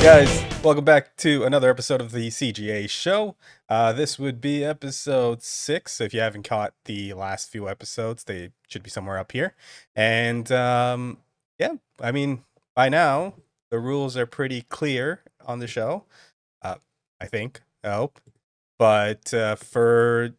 guys, welcome back to another episode of the CGA show. This would be episode 6. If you haven't caught the last few episodes, they should be somewhere up here. And yeah, I mean, by now, the rules are pretty clear on the show. I think, I hope. But for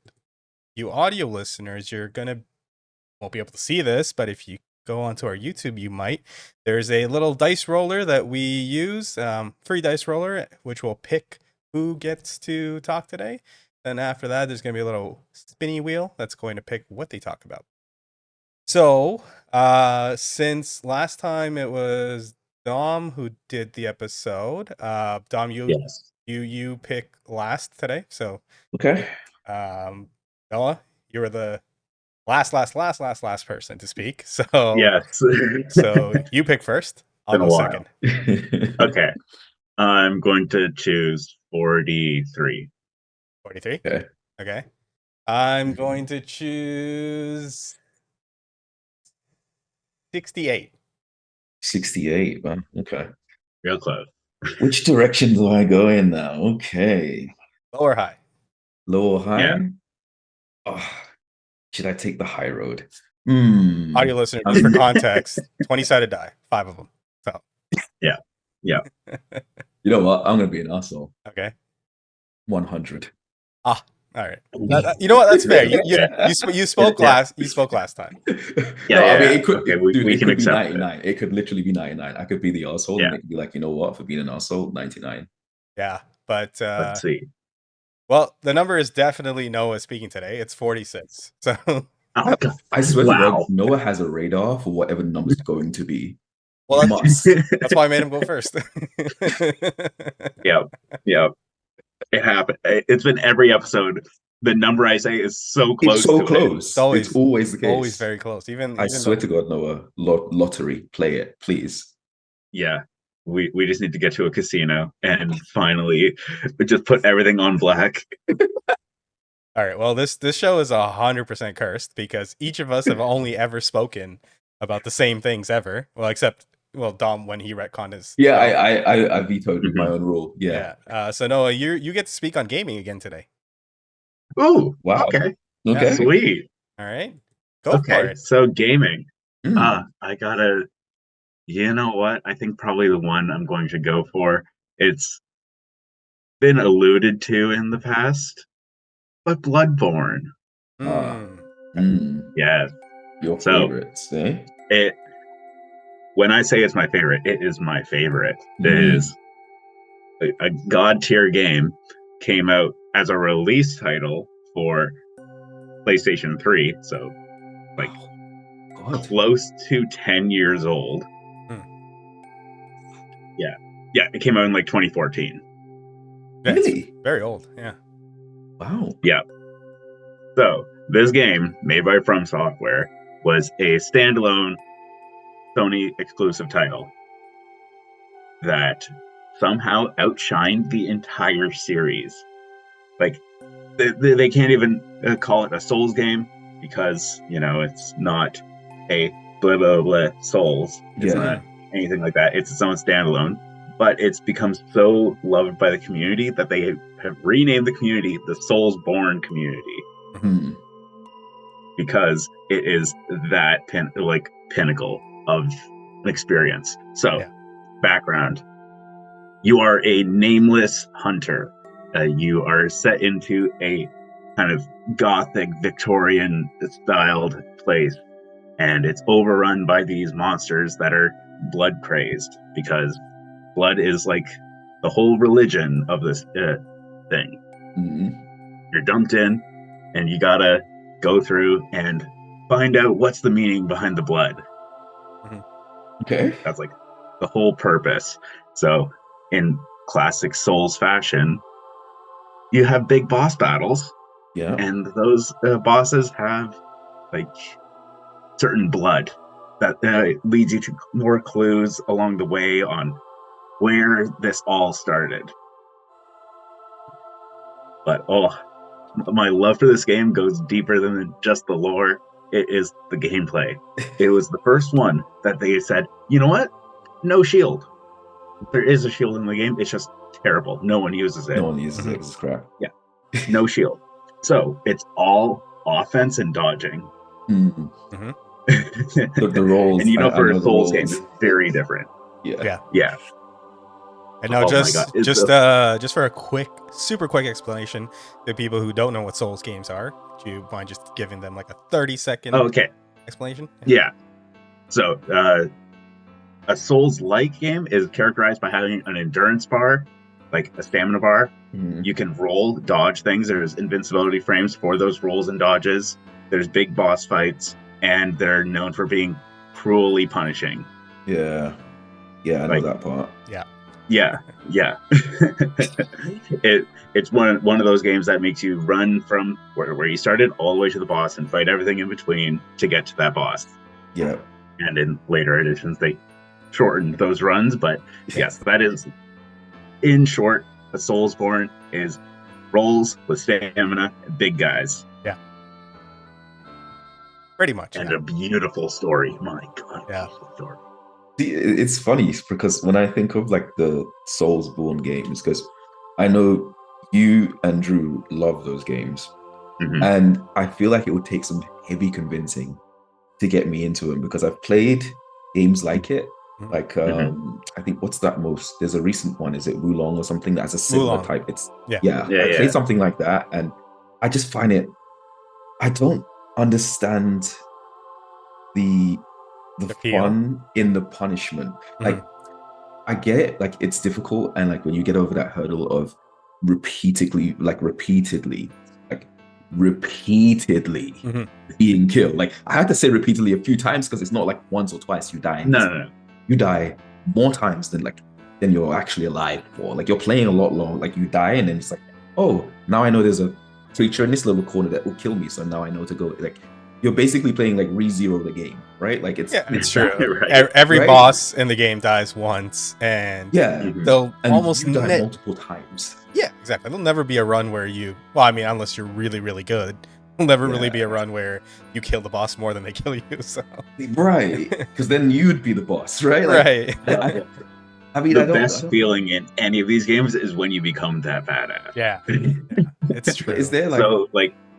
you audio listeners, won't be able to see this, but if you go onto our YouTube, you might. There's a little dice roller that we use, free dice roller, which will pick who gets to talk today. And after that, there's going to be a little spinny wheel that's going to pick what they talk about. So, since last time it was Dom who did the episode, Dom, Yes. you pick last today. So, Okay. Bella, you were the last person to speak. So Yes. so you pick first. I'll Been a go while. second. Okay. I'm going to choose 43. 43? Okay. Okay. I'm going to choose 68. 68, man. Okay. Real close. Which direction do I go in now? Okay. Low or high? Low or high? Yeah. Oh, should I take the high road? Audio listener, just for context, 20-sided die, 5 of them. So Yeah. You know what? I'm gonna be an asshole. Okay. 100. All right. You know what? That's fair. You spoke last. You spoke last time. Yeah. I mean, yeah. it could. Okay, Dude, we it can could be accept 99. It could literally be 99. I could be the asshole, Yeah. and it could be like, you know what? For being an asshole, 99. Yeah, but Let's see. well, the number is definitely Noah speaking today. It's 46. So Oh, God. I swear to Wow. God, Noah has a radar for whatever the number's going to be. well, Must. that's why I made him go first. Yep. It happened. It's been every episode. The number I say is so close. It's so to close. It's always the case. Always very close. I swear to God, Noah, lottery, play it, please. Yeah. We just need to get to a casino and finally just put everything on black. All right. Well, this show is 100% cursed because each of us have only ever spoken about the same things ever. Well, except Dom when he retconned his. Yeah, I vetoed my own rule. Yeah. So Noah, you get to speak on gaming again today. Oh, Wow. Okay. Okay. Sweet. All right. Go for it. So gaming. Mm. I gotta. You know what? I think probably the one I'm going to go for. It's been alluded to in the past, but Bloodborne. Yes. Your So, favorites, eh? When I say it's my favorite, it is my favorite. It is a god tier game. Came out as a release title for PlayStation 3, so like close to 10 years old. Yeah, it came out in like 2014. Really? Very old, yeah. Wow. Yeah. So this game, made by From Software, was a standalone Sony exclusive title that somehow outshined the entire series. Like, they can't even call it a Souls game because, it's not a blah, blah, blah Souls. It's not anything like that. It's its own standalone. But it's become so loved by the community that they have renamed the community the soulsborne community. Because it is that pinnacle of experience. So, background. You are a nameless hunter. You are set into a kind of gothic Victorian styled place, and it's overrun by these monsters that are blood crazed because blood is like the whole religion of this thing. You're dumped in, and you gotta go through and find out what's the meaning behind the blood. Okay. That's like the whole purpose. So in classic Souls fashion, you have big boss battles. Yeah. And those bosses have like certain blood that leads you to more clues along the way on where this all started. But my love for this game goes deeper than just the lore. It is the gameplay. It was the first one that they said, you know what? No shield. there is a shield in the game. It's just terrible. No one uses it. No one uses it. It's crap. No shield. So it's all offense and dodging. Mm. The roles, and I for know a the Souls game, roles. it's very different. Yeah. And now, Oh my God. just for a super quick explanation to people who don't know what Souls games are, do you mind just giving them like a 30-second Okay. explanation? Yeah. So a Souls-like game is characterized by having an endurance bar, like a stamina bar. Mhm. You can roll, dodge things. There's invincibility frames for those rolls and dodges. There's big boss fights, and they're known for being cruelly punishing. Yeah, I know that part. Yeah. It's one of those games that makes you run from where you started all the way to the boss and fight everything in between to get to that boss. Yeah. And in later editions, they shortened those runs, but yes, that is, in short, a Soulsborne is rolls with stamina and big guys. Yeah. Pretty much. And a beautiful story. My God. Yeah. Beautiful story. See, it's funny because when I think of like the Soulsborne games, because I know you and Drew love those games, and I feel like it would take some heavy convincing to get me into them, because I've played games like it. Like I think there's a recent one, is it Wulong or something that has a similar Wulong. type? It's I Yeah. played something like that, and I just find it, I don't understand the fun in the punishment. Like I get it, like it's difficult, and like when you get over that hurdle of repeatedly being killed. Like I had to say repeatedly a few times, because it's not like once or twice you die. No. You die more times than you're actually alive for. Like you're playing a lot long. Like you die, and then it's like, oh, now I know there's a creature in this little corner that will kill me. So now I know to go. Like you're basically playing like re-zero the game, right? Like it's true. Right. Every boss in the game dies once, and they'll almost die multiple times. Yeah, exactly. There'll never be a run where unless you're really, really good, there'll never really be a run where you kill the boss more than they kill you. So right, because then you'd be the boss, right? Right. The best feeling in any of these games is when you become that badass. Yeah, it's true. Is there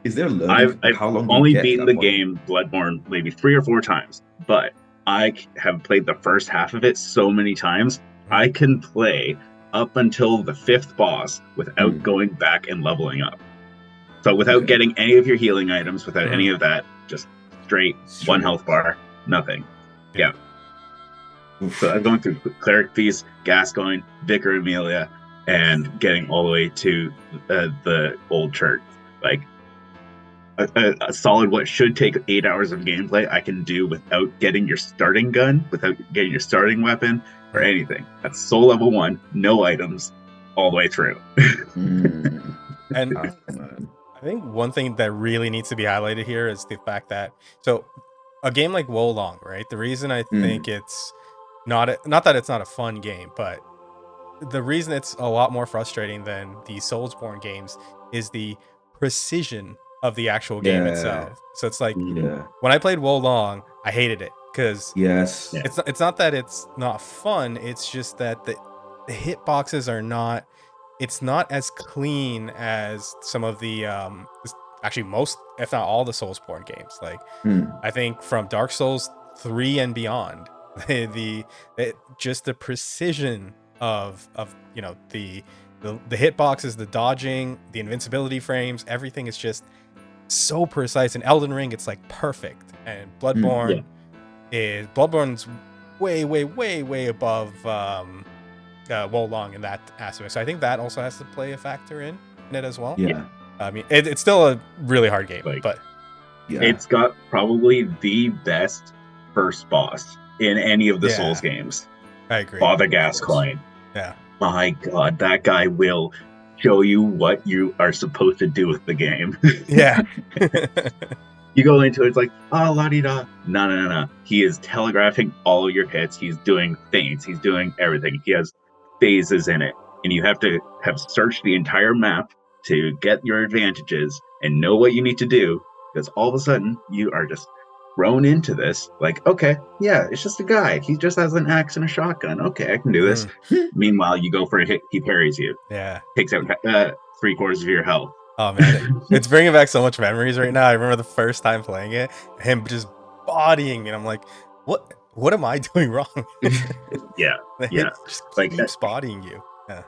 is there learning? I've only beaten the game Bloodborne maybe 3 or 4 times, but I have played the first half of it so many times. I can play up until the 5th boss without going back and leveling up. So without getting any of your healing items, without any of that, just straight 1 health bar, nothing. Yeah. So I'm going through Cleric Feast, Gascoigne, Vicar Amelia, and getting all the way to the old church. Like a solid what should take 8 hours of gameplay, I can do without getting your starting gun, without getting your starting weapon, or anything. That's soul level 1, no items, all the way through. And I think one thing that really needs to be highlighted here is the fact that a game like Wulong, right? The reason I think it's not that it's not a fun game, but the reason it's a lot more frustrating than the Soulsborne games is the precision of the actual game itself. So it's like when I played Wulong, I hated it because it's not that it's not fun, it's just that the hitboxes are not, it's not as clean as some of the actually most, if not all, the Soulsborne games. Like I think from Dark Souls 3 and beyond, just the precision of the hitboxes, the dodging, the invincibility frames, everything is just so precise. In Elden Ring, it's like perfect, and Bloodborne's way above Wulong in that aspect. So I think that also has to play a factor in it as well. I mean, it's still a really hard game, but it's got probably the best first boss in any of the Souls games. I agree. Father Gascoigne. Yeah. My God, that guy will show you what you are supposed to do with the game. Yeah. You go into it, it's like, oh, la-di-da. No. He is telegraphing all of your hits. He's doing things. He's doing everything. He has phases in it. And you have to have searched the entire map to get your advantages and know what you need to do. Because all of a sudden, you are just thrown into this, like, okay, yeah, it's just a guy. He just has an axe and a shotgun. Okay, I can do this. Meanwhile, you go for a hit, he parries you. Yeah. Takes out 3/4 of your health. Oh man, it's bringing back so much memories right now. I remember the first time playing it, him just bodying me, and I'm like, what am I doing wrong? Yeah. The Yeah. hit just Like, keeps bodying you. Yeah.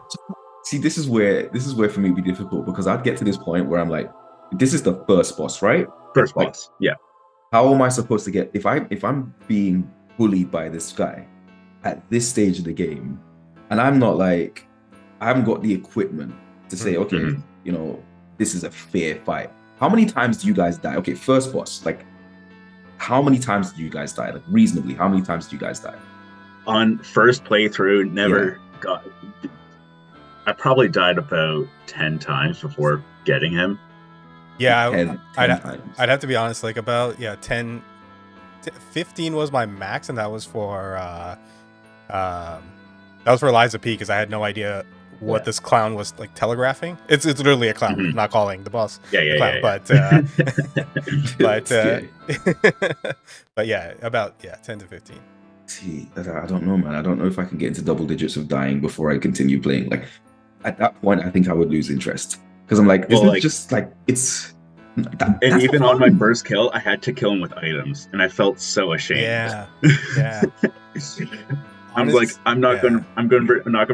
See, this is where for me it'd be difficult, because I'd get to this point where I'm like, this is the first boss, right? First Like, boss. Yeah. how am I supposed to get, if I'm being bullied by this guy at this stage of the game, and I'm not like, I haven't got the equipment to say, okay, you know, this is a fair fight. How many times do you guys die? Okay, first boss, like, how many times do you guys die? Like, reasonably, how many times do you guys die? On first playthrough, never got. I probably died about 10 times before getting him. Yeah, 10 times. I'd have to be honest, like about 15 was my max, and that was for Liza P, because I had no idea what this clown was like telegraphing. It's literally a clown, not calling the boss the clown, but yeah, about 10 to 15. See, I don't know, man. I don't know if I can get into double digits of dying before I continue playing. Like, at that point, I think I would lose interest, because I'm like, isn't it just like, it's. And even on my first kill, I had to kill him with items, and I felt so ashamed. Yeah. I'm like, I'm not gonna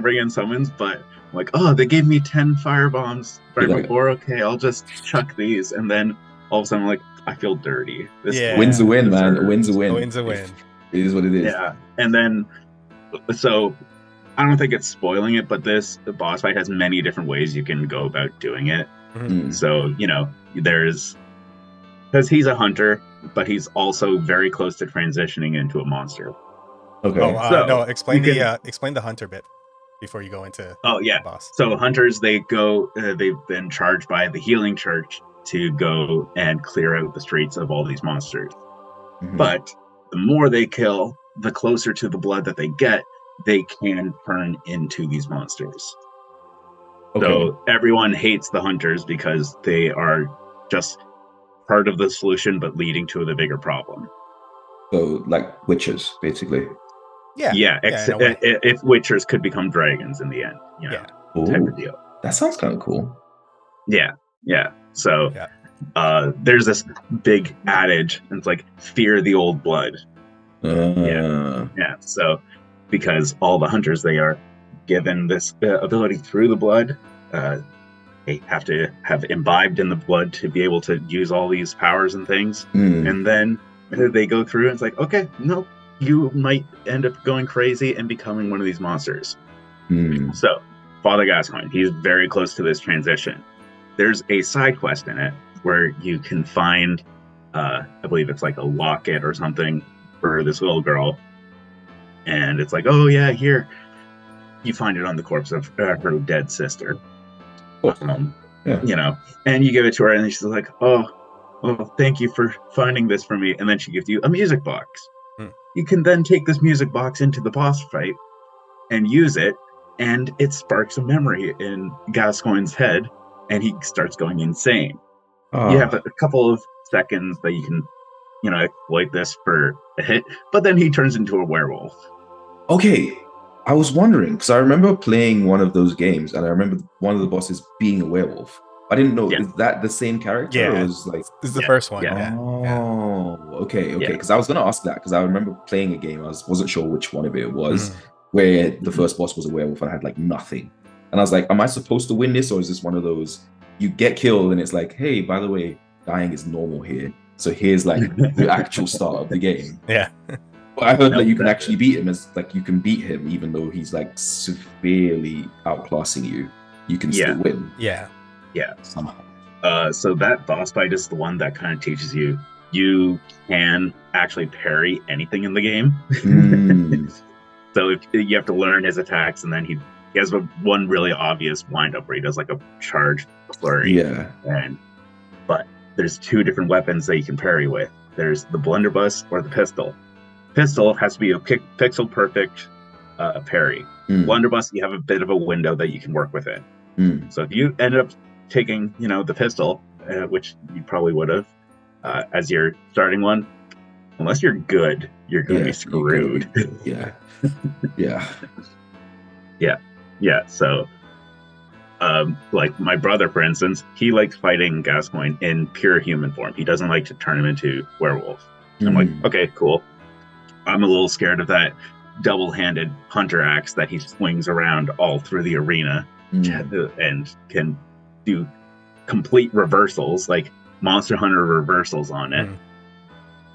bring in summons, but I'm like, oh, they gave me 10 firebombs right before. Okay, I'll just chuck these, and then all of a sudden, I'm like, I feel dirty. Win's a win, man. A win's a win. A win's a win. It is what it is. Yeah, and then so I don't think it's spoiling it, but the boss fight has many different ways you can go about doing it. So, you know, there's, because he's a hunter, but he's also very close to transitioning into a monster. Okay. No, explain the hunter bit before you go into the boss. So hunters, they've been charged by the healing church to go and clear out the streets of all these monsters. But the more they kill, the closer to the blood that they get, they can turn into these monsters. Okay. So everyone hates the hunters because they are just part of the solution, but leading to the bigger problem. So, like witches, basically. Yeah. If witchers could become dragons in the end, you know, type of deal. That sounds kind of cool. Yeah. So, there's this big adage, and it's like, fear the old blood. So, because all the hunters, they are given this ability through the blood. They have to have imbibed in the blood to be able to use all these powers and things. And then they go through and it's like, okay, no, you might end up going crazy and becoming one of these monsters. So Father Gascoigne, he's very close to this transition. There's a side quest in it where you can find, I believe it's like a locket or something for this little girl. And it's like, oh yeah, here. You find it on the corpse of her dead sister. You know, and you give it to her, and she's like, oh, thank you for finding this for me. And then she gives you a music box. You can then take this music box into the boss fight and use it, and it sparks a memory in Gascoigne's head, and he starts going insane. You have a couple of seconds that you can, you know, exploit this for a hit, but then he turns into a werewolf. Okay. I was wondering, because I remember playing one of those games, and I remember one of the bosses being a werewolf. I didn't know, is that the same character? Yeah, or was like, this is the first one. Okay. Because I was going to ask that, because I remember playing a game, wasn't sure which one of it was, where the first boss was a werewolf and I had like nothing. And I was like, am I supposed to win this, or is this one of those, you get killed and it's like, hey, by the way, dying is normal here. So here's like the actual start of the game. Yeah. But I heard that you can actually beat him, as like you can beat him even though he's like severely outclassing you. You can still win. Yeah. Somehow. So that boss fight is the one that kind of teaches you can actually parry anything in the game. So if you have to learn his attacks, and then he has one really obvious wind-up where he does like a charge flurry. Yeah. But there's two different weapons that you can parry with. There's the blunderbuss or the pistol. Pistol has to be a pixel perfect parry. Blunderbuss, you have a bit of a window that you can work with it. So if you ended up taking, you know, the pistol, which you probably would have as your starting one, unless you're good, you're going to be screwed. Yeah. Yeah. Yeah. So, like my brother, for instance, he likes fighting Gascoigne in pure human form. He doesn't like to turn him into werewolf. I'm like, okay, cool. I'm a little scared of that double-handed hunter axe that he swings around all through the arena and can do complete reversals, like Monster Hunter reversals on it.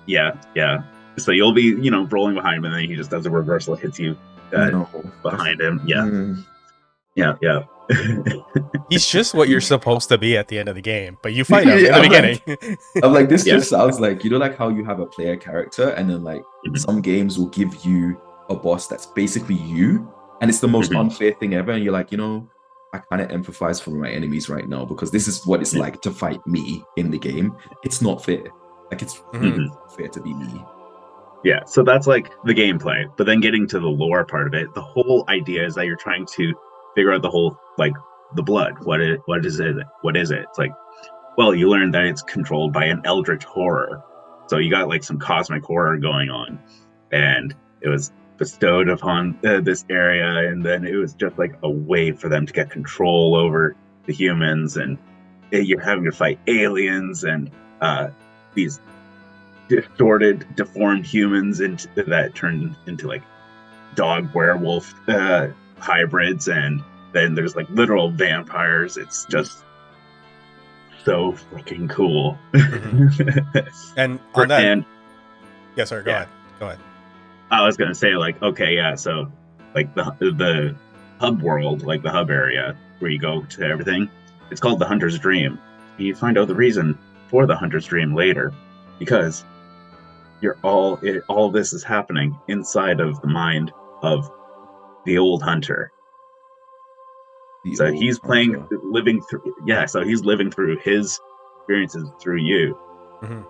Yeah. So you'll be, rolling behind him, and then he just does a reversal, hits you behind him. Yeah. He's just what you're supposed to be at the end of the game, but you fight him in the beginning. I'm like, this just sounds like, like how you have a player character, and then like some games will give you a boss that's basically you, and it's the most unfair thing ever, and you're like, I kind of empathize for my enemies right now, because this is what it's like to fight me in the game. It's not fair. Like, it's not fair to be me. Yeah, so that's like the gameplay, but then getting to the lore part of it, the whole idea is that you're trying to figure out the whole, like, the blood. What is it? It's like, well, you learn that it's controlled by an eldritch horror. So you got like some cosmic horror going on, and it was bestowed upon this area, and then it was just like a way for them to get control over the humans, and you're having to fight aliens and these distorted, deformed humans that turned into like dog werewolf hybrids, and then there's like literal vampires. It's just so freaking cool. And on that, sorry, go ahead. I was gonna say, like, okay, yeah, so like the hub world, like the hub area where you go to everything, it's called the Hunter's Dream. You find out the reason for the Hunter's Dream later, because all this is happening inside of the mind of the old hunter. So he's living through his experiences through you,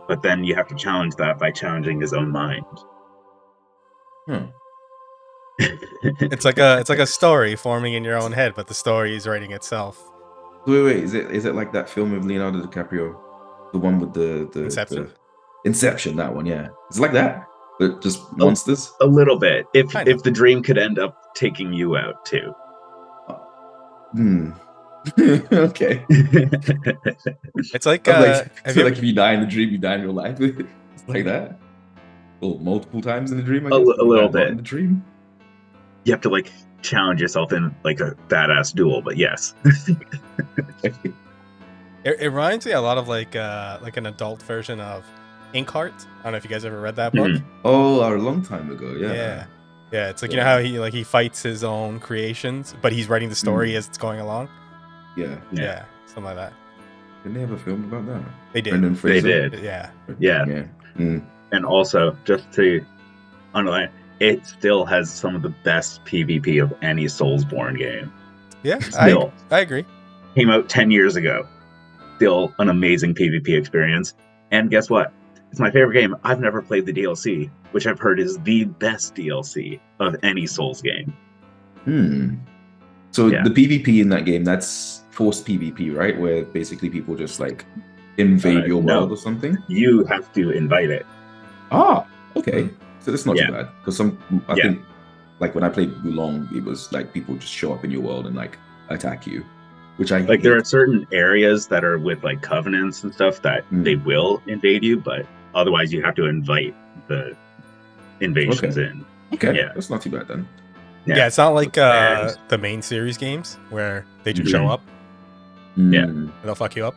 but then you have to challenge that by challenging his own mind. It's like a story forming in your own head, but the story is writing itself. Wait, is it like that film with Leonardo DiCaprio, the one with the Inception, that one? Yeah, it's like that, but just monsters. A little bit. If the dream could end up taking you out too. Okay. It's like, if you die in the dream, you die in real life. It's like that. Well, multiple times in the dream, I guess. A little bit in the dream. You have to like challenge yourself in like a badass duel, but yes. It reminds me a lot of like an adult version of Inkheart. I don't know if you guys ever read that book. Oh, a long time ago. Yeah. It's like, you know how he fights his own creations, but he's writing the story as it's going along. Yeah, something like that. Didn't they have a film about that? They did. They did. Yeah. And also, just to underline, it still has some of the best PvP of any Soulsborne game. Yeah, still. I agree. Came out 10 years ago. Still an amazing PvP experience. And guess what? It's my favorite game. I've never played the DLC, which I've heard is the best DLC of any Souls game. So the PvP in that game, that's forced PvP, right? Where basically people just like invade your world or something? You have to invite it. Ah, okay. So that's not too bad. Because I think, like when I played Wulong, it was like people just show up in your world and like attack you, which I like. There are certain areas that are with like covenants and stuff that they will invade you, but otherwise you have to invite the invasions in. Okay, that's not too bad then. Yeah, it's not like the main series games where they just show up. And they'll fuck you up.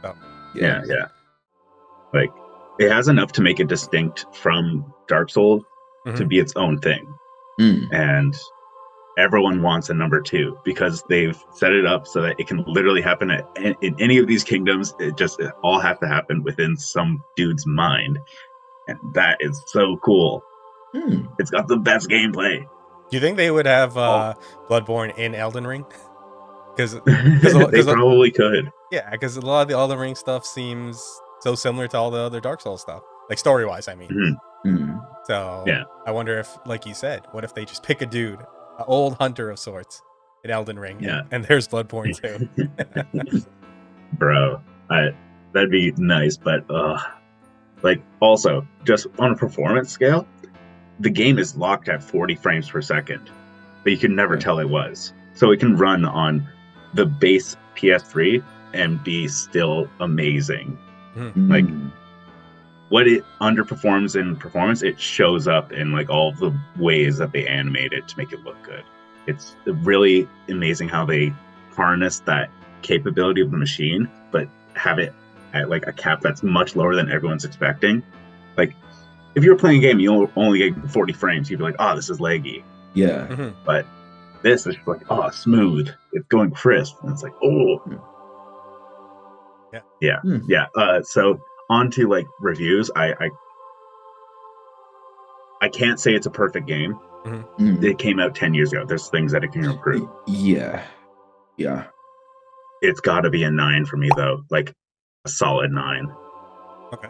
So. Yeah. Like, it has enough to make it distinct from Dark Souls to be its own thing. And everyone wants a number 2 because they've set it up so that it can literally happen in any of these kingdoms. It all has to happen within some dude's mind. And that is so cool. It's got the best gameplay. Do you think they would have Bloodborne in Elden Ring? Because they probably could. Yeah, because a lot of the Elden Ring stuff seems so similar to all the other Dark Souls stuff, like story-wise. I mean, so I wonder if, like you said, what if they just pick a dude, an old hunter of sorts, in Elden Ring, and there's Bloodborne too. Bro, that'd be nice, but Like, also, just on a performance scale, the game is locked at 40 frames per second, but you can never tell it was. So it can run on the base PS3 and be still amazing. Like, what it underperforms in performance, it shows up in like all the ways that they animate it to make it look good. It's really amazing how they harness that capability of the machine, but have it at like a cap that's much lower than everyone's expecting. Like, if you're playing a game, you only get 40 frames, you'd be like, oh, this is laggy. Yeah. But this is like, oh, smooth. It's going crisp. And it's like, oh. Yeah. So on to like reviews. I can't say it's a perfect game. It came out 10 years ago. There's things that it can improve. Yeah. It's got to be a 9 for me, though. Like, a solid 9. Okay.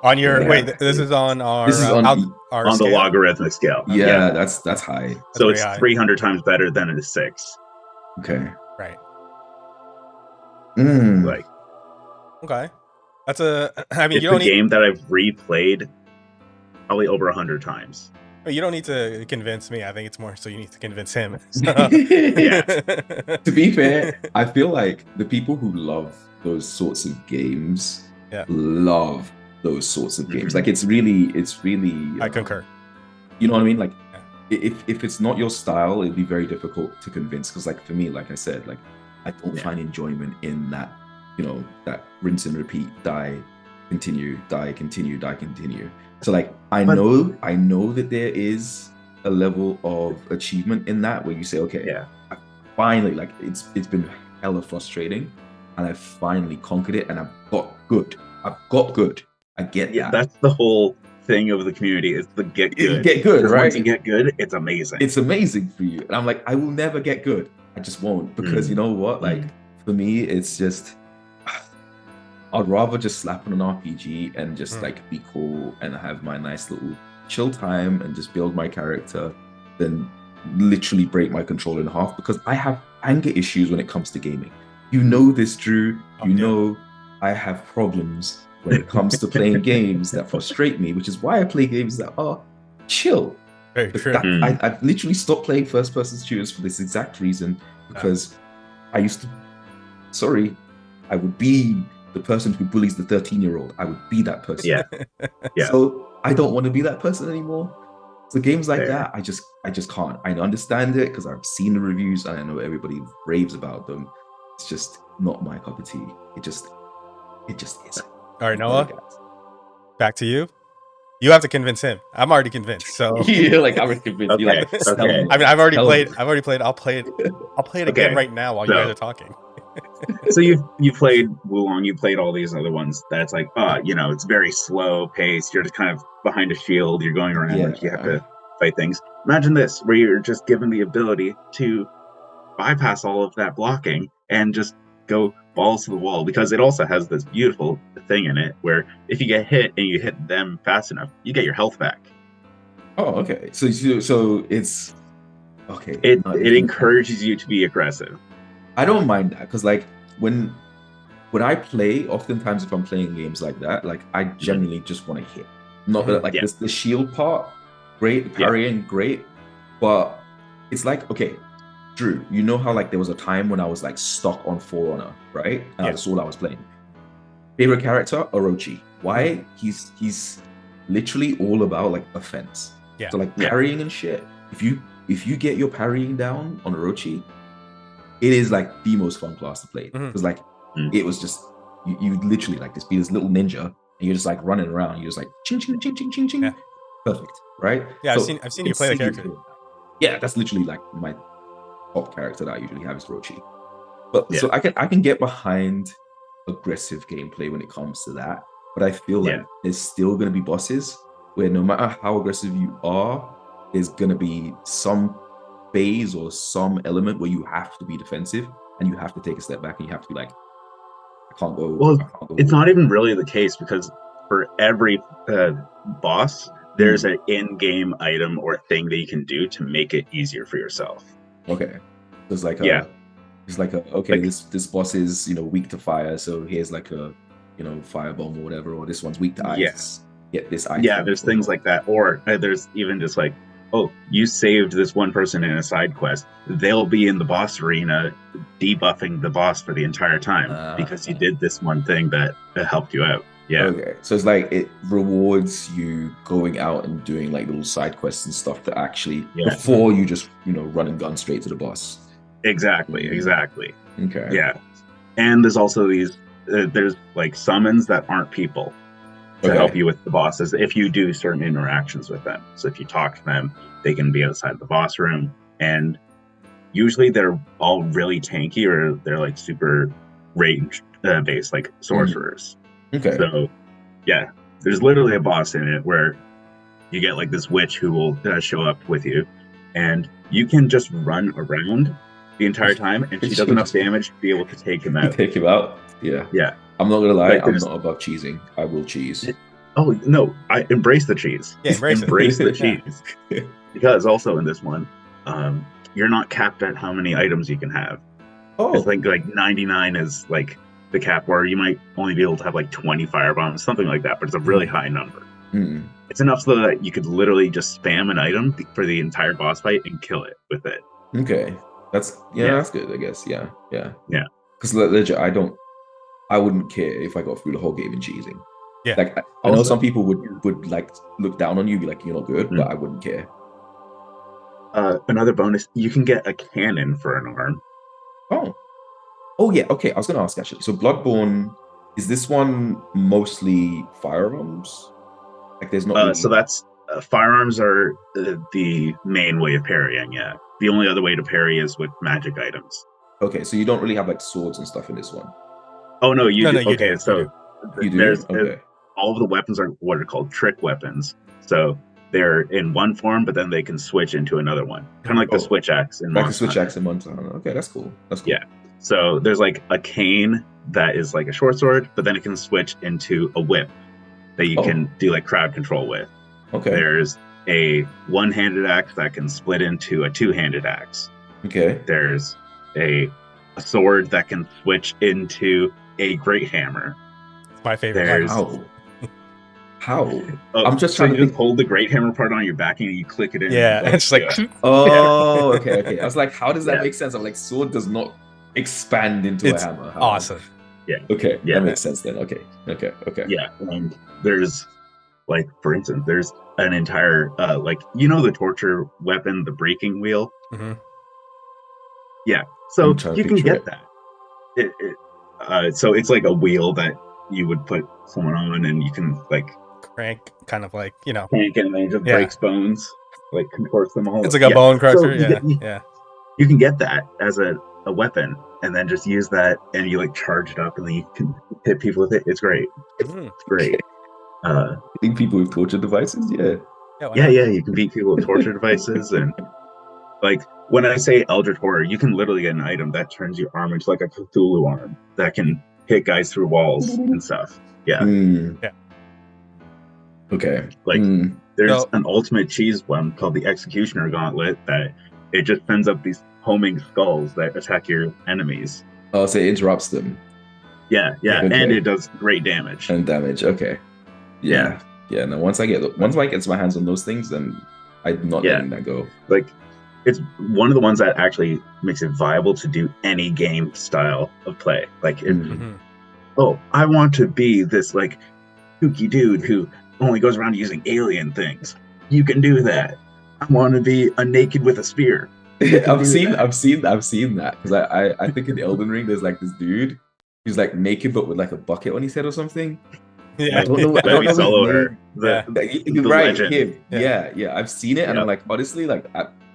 On your this is on our on scale? the logarithmic scale. Yeah, that's high. So it's high. 300 times better than a 6. Okay. Right. Like, okay. That's a. I mean, it's you don't a game that I've replayed probably over 100 times. You don't need to convince me. I think it's more so you need to convince him. Yeah. To be fair, I feel like the people who love those sorts of games love those sorts of games. Like, it's really. I concur. You know what I mean? Like, if it's not your style, it'd be very difficult to convince. Because, like, for me, like I said, like, I don't find enjoyment in that, that rinse and repeat, die, continue, die, continue, die, continue. So, like, I know that there is a level of achievement in that where you say, okay, I finally, like, it's been hella frustrating, and I finally conquered it, and I've got good. I get that. That's the whole thing of the community, is the get good. Get good, right? Once you get good, it's amazing. It's amazing for you. And I'm like, I will never get good. I just won't. Because you know what? Like, for me, it's just, I'd rather just slap on an RPG and just like be cool and have my nice little chill time and just build my character than literally break my controller in half, because I have anger issues when it comes to gaming. You know this, Drew. You know I have problems when it comes to playing games that frustrate me, which is why I play games that are chill. Very true. I've literally stopped playing first-person shooters for this exact reason, because I used to, I would be the person who bullies the 13-year-old. I would be that person. Yeah. So I don't want to be that person anymore. So games like that, I just can't. I understand it because I've seen the reviews and I know everybody raves about them. It's just not my cup of tea. It just isn't. All right, Noah, back to you. You have to convince him. I'm already convinced. So you're like, I'm convinced. Okay. I mean, I've already played. I'll play it again right now while you guys are talking. So you played Wulong, you played all these other ones that's like, it's very slow paced. You're just kind of behind a shield. You're going around, like, you have to fight things. Imagine this, where you're just given the ability to bypass all of that blocking and just go balls to the wall, because it also has this beautiful thing in it where if you get hit and you hit them fast enough, you get your health back. Oh, okay. So it's okay. It encourages you to be aggressive. I don't mind that, because like when I play, oftentimes if I'm playing games like that, like I generally just want to hit. Not that like the shield part, great, parrying, great, but it's like, okay, Drew, you know how like there was a time when I was like stuck on For Honor, right? And that's all I was playing. Favorite character, Orochi. Why? He's literally all about like offense. So like parrying and shit. If you get your parrying down on Orochi, it is like the most fun class to play, because like it was just you literally like just be this little ninja and you're just like running around. You're just like ching ching ching ching ching ching. Perfect, right? Yeah, so I've seen you play the character. Yeah, that's literally like my top character that I usually have is Orochi. But so I can get behind aggressive gameplay when it comes to that, but I feel like there's still going to be bosses where no matter how aggressive you are, there's going to be some phase or some element where you have to be defensive and you have to take a step back and you have to be like, I can't go. Well, it's not even really the case, because for every boss, there's an in-game item or thing that you can do to make it easier for yourself. Okay. It's like okay, this boss is weak to fire, so here's like a firebomb or whatever, or this one's weak to Yeah. ice. Get this item. Yeah, there's things like that, or there's even just like, oh, you saved this one person in a side quest. They'll be in the boss arena debuffing the boss for the entire time because you did this one thing that helped you out. Yeah. Okay, so it's like it rewards you going out and doing like little side quests and stuff to actually before you just run and gun straight to the boss. Exactly. Okay. Yeah, and there's also these there's like summons that aren't people to help you with the bosses if you do certain interactions with them. So if you talk to them, they can be outside the boss room, and usually they're all really tanky or they're like super range based, like sorcerers. Okay. So yeah, there's literally a boss in it where you get like this witch who will show up with you, and you can just run around the entire time, and she does enough damage to be able to take him out. Take him out? Yeah. I'm not gonna lie, like, I'm not above cheesing. I will cheese. Oh no, I embrace the cheese. Yeah, embrace the cheese. Because also in this one, you're not capped at how many items you can have. It's like 99 is like the cap, where you might only be able to have like 20 firebombs, something like that, but it's a really high number. It's enough so that you could literally just spam an item for the entire boss fight and kill it with it. Okay, that's good, I guess. Yeah. Because legit, I wouldn't care if I got through the whole game in cheesing. Yeah. Like I know some people would like look down on you, be like, you're not good, but I wouldn't care. Another bonus, you can get a cannon for an arm. Oh yeah, okay. I was gonna ask actually. So Bloodborne, is this one mostly firearms? Like there's not really... So that's firearms are the main way of parrying. Yeah, the only other way to parry is with magic items. Okay, so you don't really have like swords and stuff in this one. Oh no, you do. Okay, so you do. Okay. All of the weapons are what are called trick weapons. So they're in one form, but then they can switch into another one, kind of like the switch axe in Monster Hunter. Okay, that's cool. Yeah. So there's like a cane that is like a short sword, but then it can switch into a whip that you can do like crowd control with. Okay. There's a one-handed axe that can split into a two-handed axe. Okay. There's a sword that can switch into a great hammer. It's my favorite. How? I'm just trying to just hold the great hammer part on your back and you click it in. Yeah, it's like okay. I was like, how does that make sense? I'm like, sword does not expand into a hammer. Awesome. Yeah. Okay. Yeah. That makes sense then. Okay. Yeah. And there's like, for instance, there's an entire the torture weapon, the breaking wheel. Mm-hmm. Yeah. So you can get that. So it's like a wheel that you would put someone on, and you can like crank, kind of like crank, and then it just breaks bones, like contorts them all. It's like a bone crusher. So you can get that as a weapon, and then just use that, and you like charge it up, and then you can hit people with it. It's great. It's great. Hitting people with torture devices, yeah. You can beat people with torture devices, and like when I say Eldritch Horror, you can literally get an item that turns your arm into like a Cthulhu arm that can hit guys through walls and stuff. Yeah. Okay. Like there's an ultimate cheese one called the Executioner Gauntlet that it just sends up these homing skulls that attack your enemies. Oh, so it interrupts them. Yeah, and it does great damage. Okay. Yeah. Now once I get my hands on those things, then I'm not letting that go. Like it's one of the ones that actually makes it viable to do any game style of play. Like, I want to be this like kooky dude who only goes around using alien things. You can do that. I want to be a naked with a spear. I've seen that because I think in the Elden Ring there's like this dude who's like naked but with like a bucket on his head or something. Yeah, I don't know. Right, him. Yeah. I've seen it, and I'm like, honestly, like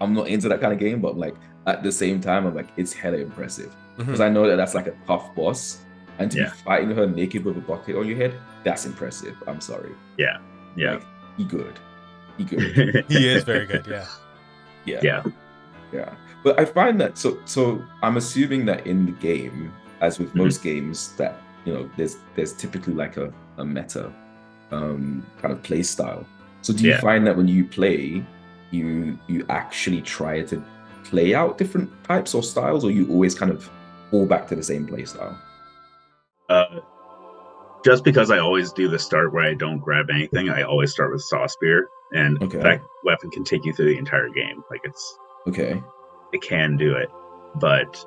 I'm not into that kind of game, but like at the same time, I'm like, it's hella impressive because I know that's like a tough boss, and to be fighting her naked with a bucket on your head, that's impressive. I'm sorry. Yeah. Like, he good. He is very good. Yeah. But I find that so I'm assuming that in the game, as with most games, that there's typically like a meta kind of play style. So do you find that when you play, you actually try to play out different types or styles, or you always kind of fall back to the same play style? just because I always do the start where I don't grab anything, I always start with Saw Spear, and that weapon can take you through the entire game. Like it can do it, but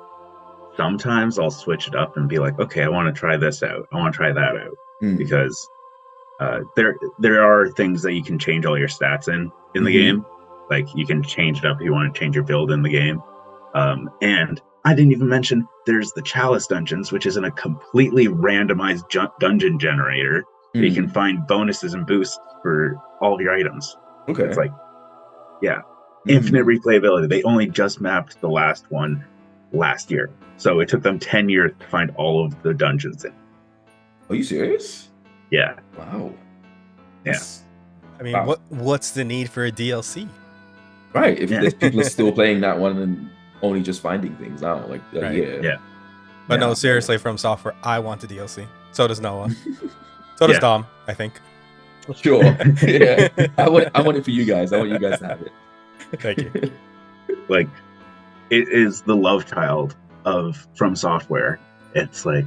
sometimes I'll switch it up and be like, okay, I want to try this out. I want to try that out because there are things that you can change all your stats in the game. Like you can change it up if you want to change your build in the game. And I didn't even mention there's the Chalice dungeons, which is in a completely randomized dungeon generator. You can find bonuses and boosts for all of your items. Okay. It's like, infinite replayability. They only just mapped the last one last year. So it took them 10 years to find all of the dungeons in. Are you serious? Yeah. Wow. Yeah. I mean, what's the need for a DLC? Right. If people are still playing that one and only just finding things out, like yeah. But no, seriously, From Software, I want the DLC. So does Noah. So does Dom, I think. Sure. Yeah. I want it for you guys. I want you guys to have it. Thank you. Like, it is the love child of From Software. It's like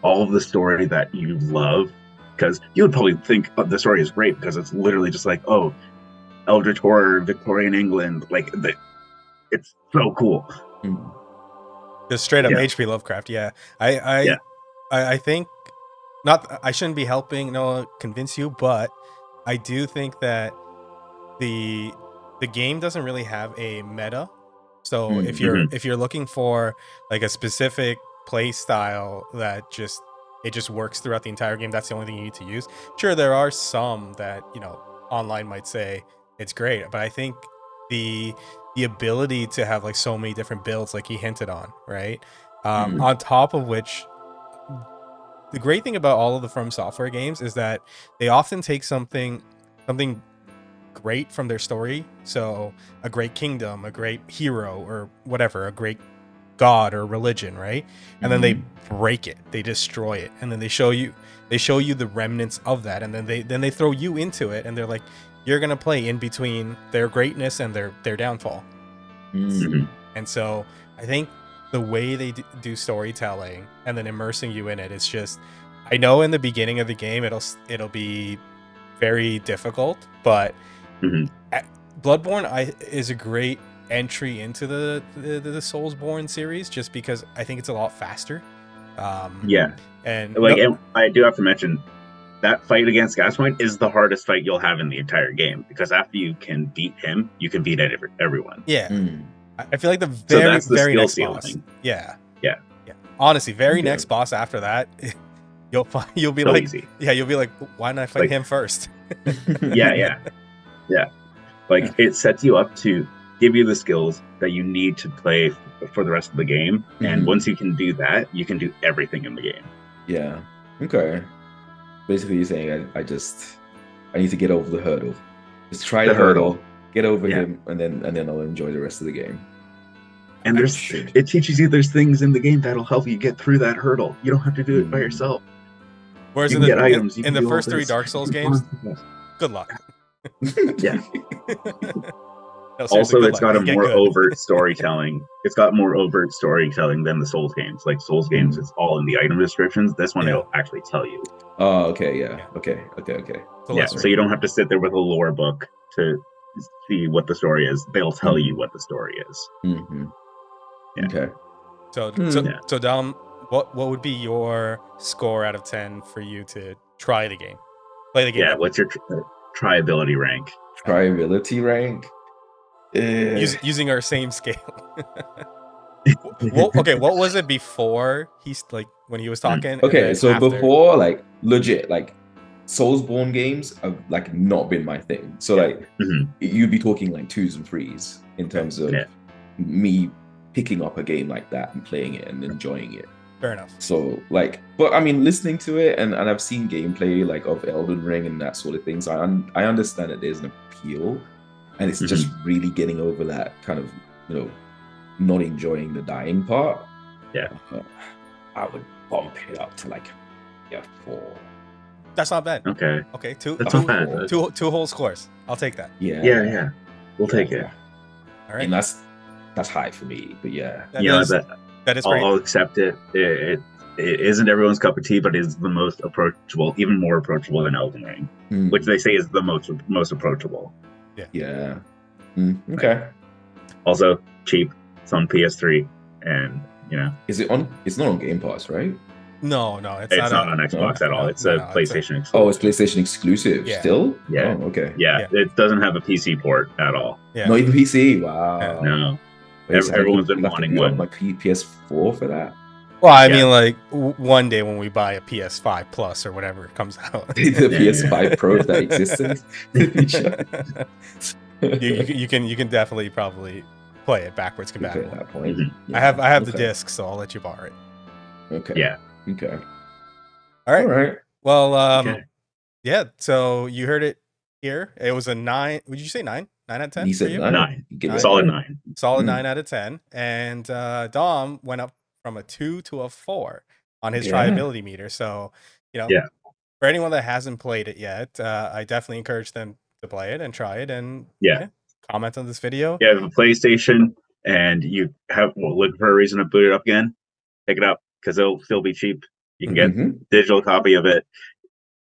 all of the story that you love, because you would probably think the story is great because it's literally just like, oh, Eldritch horror, Victorian England, like it's so cool. Just straight up HP Lovecraft. Yeah, I think not. I shouldn't be helping Noah convince you, but I do think that the game doesn't really have a meta. So if you're looking for like a specific play style that just works throughout the entire game, that's the only thing you need to use. Sure, there are some that online might say it's great, but I think the ability to have like so many different builds, like he hinted on, right? On top of which, the great thing about all of the From Software games is that they often take something great from their story. So a great kingdom, a great hero, or whatever, a great god or religion, right? And then they break it, they destroy it, and then they show you the remnants of that, and then they throw you into it, and they're like, you're gonna play in between their greatness and their downfall. And so I think the way they do storytelling and then immersing you in it, it's just, I know in the beginning of the game it'll be very difficult, but Bloodborne is a great entry into the Soulsborne series, just because I think it's a lot faster. And like, and I do have to mention that fight against Gaspoint is the hardest fight you'll have in the entire game, because after you can beat him, you can beat everyone. I feel like the very next boss. Ceiling. Yeah. Honestly, next boss after that, you'll be so like, easy. You'll be like, why didn't I fight him first? Yeah. Like, it sets you up to give you the skills that you need to play for the rest of the game, and once you can do that, you can do everything in the game. Yeah. Okay. Basically, you're saying I need to get over the hurdle. Just try the hurdle, get over him, and then I'll enjoy the rest of the game. And it teaches you there's things in the game that'll help you get through that hurdle. You don't have to do it by yourself. Whereas in the first 3 Dark Souls games, good luck. Yeah. No, also, it's got more overt storytelling. It's got more overt storytelling than the Souls games. Like Souls games, it's all in the item descriptions. This one, it'll actually tell you. Oh, okay, yeah. Okay. So you don't have to sit there with a lore book to see what the story is. They'll tell you what the story is. Yeah. Okay. So Dom, what would be your score out of 10 for you to try the game? Play the game. Yeah, what's your tryability rank? Tryability rank? Using our same scale. What was it before when he was talking? Okay, so after? Before, like, legit, like, Soulsborne games have like not been my thing. So like you'd be talking like 2s and 3s in terms of me picking up a game like that and playing it and enjoying it. Fair enough. So like, but I mean, listening to it and I've seen gameplay like of Elden Ring and that sort of things. I understand that there's an appeal, and it's just really getting over that kind of, not enjoying the dying part. I would bump it up to like 4. That's not bad. Okay. Two whole scores. I'll take that. Yeah. We'll take it. All right. And that's high for me, but yeah. That is great. I'll accept it. it isn't everyone's cup of tea, but is the most approachable, even more approachable than Elden Ring, which they say is the most approachable. Yeah. Okay. Also cheap. It's on PS3, and is it on? It's not on Game Pass, right? No, it's not on Xbox at all. It's a PlayStation exclusive. Oh, it's PlayStation exclusive still? Yeah. Oh, okay. Yeah, it doesn't have a PC port at all. Yeah. Not even PC. Wow. No. Wait, so Everyone's been wanting one. My PS4 for that. Well, I mean, like one day when we buy a PS5 Plus or whatever it comes out, the PS5 Pro that exists in the future. you can definitely probably play it backwards compatible. At that point. I have the disc, so I'll let you borrow it. Okay. Yeah. Okay. All right. Well, yeah. So you heard it here. It was a 9. Would you say 9? 9 out of 10? He said 9. Solid 9. Solid 9 out of 10. And Dom went up from a 2 to a 4 on his tryability meter. So, for anyone that hasn't played it yet, I definitely encourage them to play it and try it and comment on this video. Yeah, have a PlayStation and you look for a reason to boot it up again, pick it up because it'll still be cheap. You can get a digital copy of it,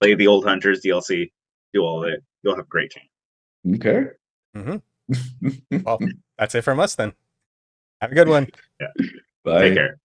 play the Old Hunters DLC, do all of it. You'll have a great time. Okay. Well, that's it from us then. Have a good one. Bye. Take care.